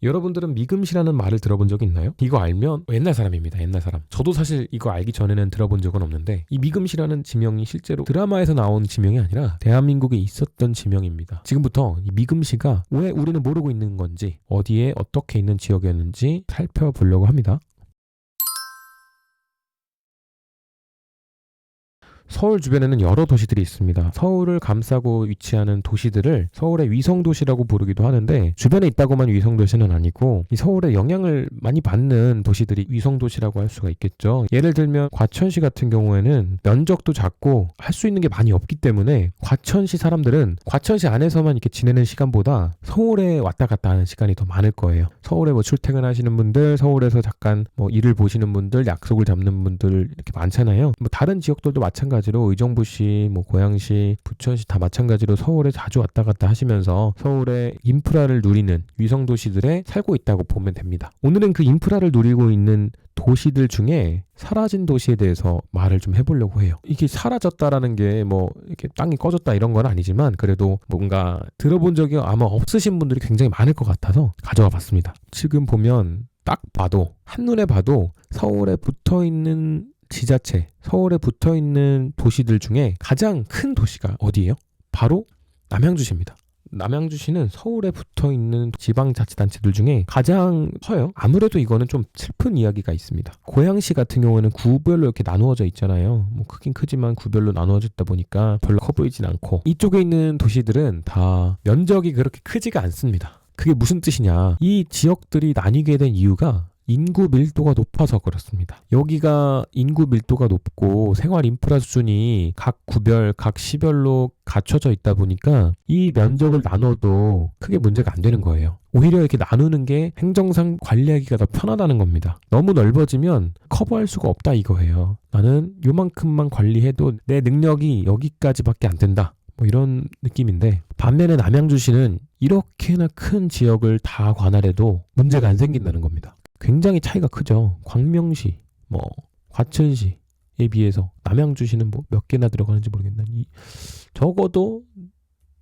여러분들은 미금시라는 말을 들어본 적이 있나요? 이거 알면 옛날 사람입니다. 옛날 사람. 저도 사실 이거 알기 전에는 들어본 적은 없는데 이 미금시라는 지명이 실제로 드라마에서 나온 지명이 아니라 대한민국에 있었던 지명입니다. 지금부터 이 미금시가 왜 우리는 모르고 있는 건지 어디에 어떻게 있는 지역이었는지 살펴보려고 합니다. 서울 주변에는 여러 도시들이 있습니다. 서울을 감싸고 위치하는 도시들을 서울의 위성도시라고 부르기도 하는데 주변에 있다고만 위성도시는 아니고 이 서울의 영향을 많이 받는 도시들이 위성도시라고 할 수가 있겠죠. 예를 들면 과천시 같은 경우에는 면적도 작고 할 수 있는 게 많이 없기 때문에 과천시 사람들은 과천시 안에서만 이렇게 지내는 시간보다 서울에 왔다 갔다 하는 시간이 더 많을 거예요. 서울에 뭐 출퇴근하시는 분들, 서울에서 잠깐 뭐 일을 보시는 분들, 약속을 잡는 분들 이렇게 많잖아요. 뭐 다른 지역들도 마찬가지로 의정부시, 뭐 고양시, 부천시 다 마찬가지로 서울에 자주 왔다 갔다 하시면서 서울의 인프라를 누리는 위성도시들에 살고 있다고 보면 됩니다. 오늘은 그 인프라를 누리고 있는 도시들 중에 사라진 도시에 대해서 말을 좀 해보려고 해요. 이게 사라졌다라는 게 뭐 이렇게 땅이 꺼졌다 이런 건 아니지만 그래도 뭔가 들어본 적이 아마 없으신 분들이 굉장히 많을 것 같아서 가져와 봤습니다. 지금 보면 딱 봐도 한눈에 봐도 서울에 붙어있는 지자체, 서울에 붙어있는 도시들 중에 가장 큰 도시가 어디예요? 바로 남양주시입니다. 남양주시는 서울에 붙어있는 지방자치단체들 중에 가장 커요. 아무래도 이거는 좀 슬픈 이야기가 있습니다. 고양시 같은 경우는 구별로 이렇게 나누어져 있잖아요. 뭐 크긴 크지만 구별로 나누어졌다 보니까 별로 커 보이진 않고 이쪽에 있는 도시들은 다 면적이 그렇게 크지가 않습니다. 그게 무슨 뜻이냐? 이 지역들이 나뉘게 된 이유가 인구 밀도가 높아서 그렇습니다. 여기가 인구 밀도가 높고 생활 인프라 수준이 각 구별, 각 시별로 갖춰져 있다 보니까 이 면적을 나눠도 크게 문제가 안 되는 거예요. 오히려 이렇게 나누는 게 행정상 관리하기가 더 편하다는 겁니다. 너무 넓어지면 커버할 수가 없다 이거예요. 나는 요만큼만 관리해도 내 능력이 여기까지밖에 안 된다. 뭐 이런 느낌인데 반면에 남양주시는 이렇게나 큰 지역을 다 관할해도 문제가 안 생긴다는 겁니다. 굉장히 차이가 크죠. 광명시, 뭐 과천시에 비해서 남양주시는 뭐 몇 개나 들어가는지 모르겠네. 적어도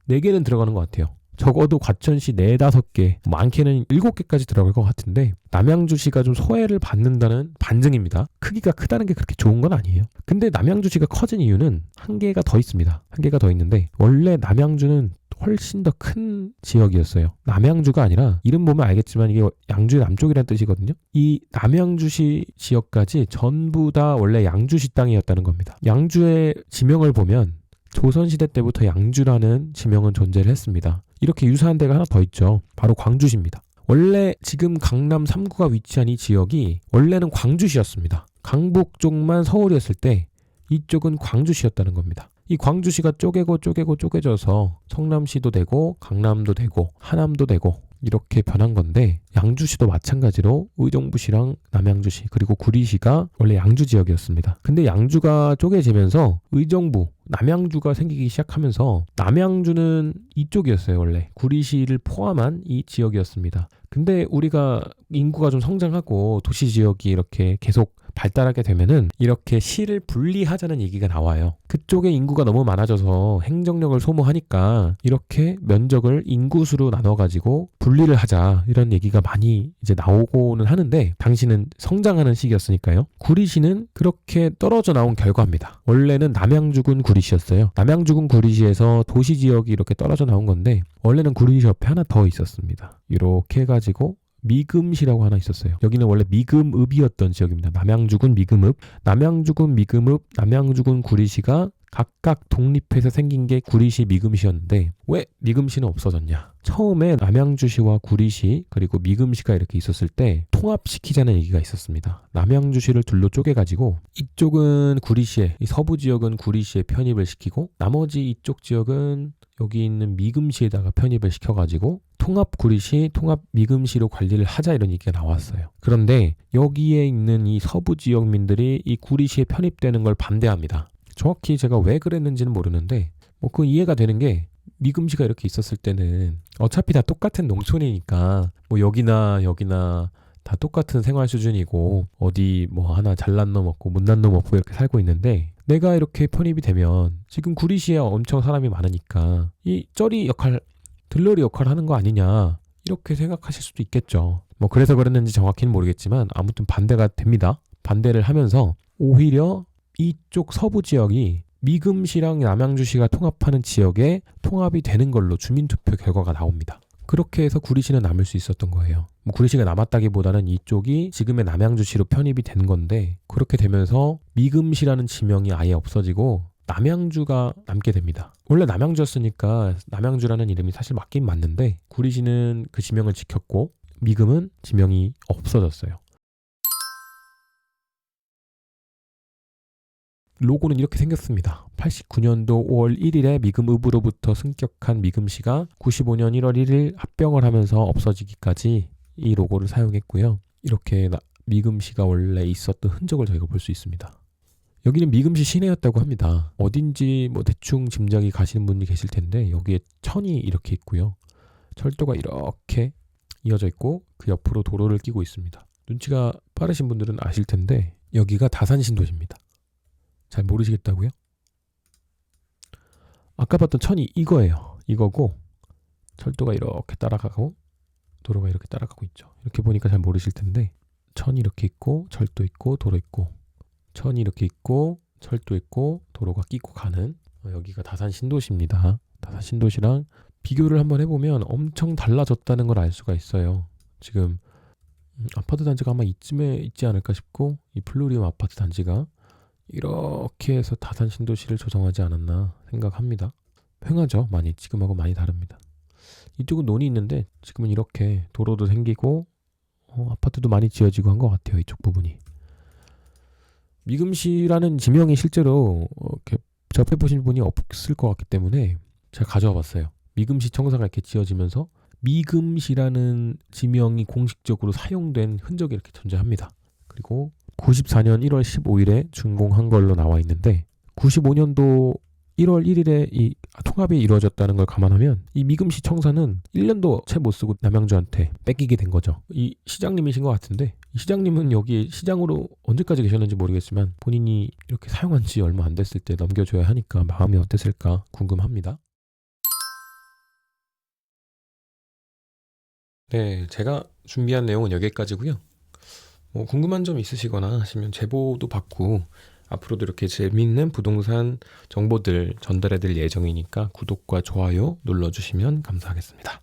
4개는 들어가는 것 같아요. 적어도 과천시 4, 5개, 많게는 7개까지 들어갈 것 같은데 남양주시가 좀 소외를 받는다는 반증입니다. 크기가 크다는 게 그렇게 좋은 건 아니에요. 근데 남양주시가 커진 이유는 한계가 더 있습니다. 한계가 더 있는데 원래 남양주는 훨씬 더 큰 지역이었어요. 남양주가 아니라 이름 보면 알겠지만 이게 양주의 남쪽이라는 뜻이거든요. 이 남양주시 지역까지 전부 다 원래 양주시 땅이었다는 겁니다. 양주의 지명을 보면 조선시대 때부터 양주라는 지명은 존재를 했습니다. 이렇게 유사한 데가 하나 더 있죠. 바로 광주시입니다. 원래 지금 강남 3구가 위치한 이 지역이 원래는 광주시였습니다. 강북 쪽만 서울이었을 때 이쪽은 광주시였다는 겁니다. 이 광주시가 쪼개져서 성남시도 되고 강남도 되고 하남도 되고 이렇게 변한 건데 양주시도 마찬가지로 의정부시랑 남양주시 그리고 구리시가 원래 양주 지역이었습니다. 근데 양주가 쪼개지면서 의정부, 남양주가 생기기 시작하면서 남양주는 이쪽이었어요. 원래 구리시를 포함한 이 지역이었습니다. 근데 우리가 인구가 좀 성장하고 도시 지역이 이렇게 계속 발달하게 되면은 이렇게 시를 분리하자는 얘기가 나와요. 그쪽에 인구가 너무 많아져서 행정력을 소모하니까 이렇게 면적을 인구수로 나눠가지고 분리를 하자 이런 얘기가 많이 이제 나오고는 하는데 당시는 성장하는 시기였으니까요. 구리시는 그렇게 떨어져 나온 결과입니다. 원래는 남양주군 구리시였어요. 남양주군 구리시에서 도시 지역이 이렇게 떨어져 나온 건데 원래는 구리시 옆에 하나 더 있었습니다. 이렇게 해가지고 미금시라고 하나 있었어요. 여기는 원래 미금읍이었던 지역입니다. 남양주군 미금읍, 남양주군 구리시가 각각 독립해서 생긴 게 구리시 미금시였는데 왜 미금시는 없어졌냐? 처음에 남양주시와 구리시 그리고 미금시가 이렇게 있었을 때 통합시키자는 얘기가 있었습니다. 남양주시를 둘로 쪼개가지고 이쪽은 구리시에, 이 서부 지역은 구리시에 편입을 시키고 나머지 이쪽 지역은 여기 있는 미금시에다가 편입을 시켜가지고 통합 구리시, 통합 미금시로 관리를 하자 이런 얘기가 나왔어요. 그런데 여기에 있는 이 서부 지역민들이 이 구리시에 편입되는 걸 반대합니다. 정확히 제가 왜 그랬는지는 모르는데 뭐 그 이해가 되는 게 미금시가 이렇게 있었을 때는 어차피 다 똑같은 농촌이니까 뭐 여기나 다 똑같은 생활 수준이고 어디 뭐 하나 잘난 놈 없고 못난 놈 없고 이렇게 살고 있는데 내가 이렇게 편입이 되면 지금 구리시에 엄청 사람이 많으니까 이 쩌리 역할, 들러리 역할 하는 거 아니냐 이렇게 생각하실 수도 있겠죠. 뭐 그래서 그랬는지 정확히는 모르겠지만 아무튼 반대가 됩니다. 반대를 하면서 오히려 이쪽 서부 지역이 미금시랑 남양주시가 통합하는 지역에 통합이 되는 걸로 주민투표 결과가 나옵니다. 그렇게 해서 구리시는 남을 수 있었던 거예요. 뭐 구리시가 남았다기보다는 이쪽이 지금의 남양주시로 편입이 된 건데 그렇게 되면서 미금시라는 지명이 아예 없어지고 남양주가 남게 됩니다. 원래 남양주였으니까 남양주라는 이름이 사실 맞긴 맞는데 구리시는 그 지명을 지켰고 미금은 지명이 없어졌어요. 로고는 이렇게 생겼습니다. 89년도 5월 1일에 미금읍으로부터 승격한 미금시가 95년 1월 1일 합병을 하면서 없어지기까지 이 로고를 사용했고요. 이렇게 미금시가 원래 있었던 흔적을 저희가 볼 수 있습니다. 여기는 미금시 시내였다고 합니다. 어딘지 뭐 대충 짐작이 가시는 분이 계실 텐데 여기에 천이 이렇게 있고요. 철도가 이렇게 이어져 있고 그 옆으로 도로를 끼고 있습니다. 눈치가 빠르신 분들은 아실 텐데 여기가 다산신도시입니다. 잘 모르시겠다고요? 아까 봤던 천이 이거예요. 이거고 철도가 이렇게 따라가고 도로가 이렇게 따라가고 있죠. 이렇게 보니까 잘 모르실 텐데 천이 이렇게 있고 철도 있고 도로 있고 천이 이렇게 있고 철도 있고 도로가 끼고 가는 여기가 다산신도시입니다. 다산신도시랑 비교를 한번 해보면 엄청 달라졌다는 걸 알 수가 있어요. 지금 아파트 단지가 아마 이쯤에 있지 않을까 싶고 이 플루리움 아파트 단지가 이렇게 해서 다산신도시를 조성하지 않았나 생각합니다. 횡하죠. 많이 지금하고 많이 다릅니다. 이쪽은 논이 있는데 지금은 이렇게 도로도 생기고 아파트도 많이 지어지고 한 것 같아요. 이쪽 부분이. 미금시라는 지명이 실제로 이렇게 접해 보신 분이 없을 것 같기 때문에 제가 가져와 봤어요. 미금시 청사가 이렇게 지어지면서 미금시라는 지명이 공식적으로 사용된 흔적이 이렇게 존재합니다. 그리고 94년 1월 15일에 준공한 걸로 나와 있는데 95년도 1월 1일에 이 통합이 이루어졌다는 걸 감안하면 이 미금시 청사는 1년도 채 못 쓰고 남양주한테 뺏기게 된 거죠. 이 시장님이신 것 같은데 이 시장님은 여기 시장으로 언제까지 계셨는지 모르겠지만 본인이 이렇게 사용한 지 얼마 안 됐을 때 넘겨줘야 하니까 마음이 어땠을까 궁금합니다. 네, 제가 준비한 내용은 여기까지고요. 뭐 궁금한 점 있으시거나 하시면 제보도 받고 앞으로도 이렇게 재미있는 부동산 정보들 전달해 드릴 예정이니까 구독과 좋아요 눌러주시면 감사하겠습니다.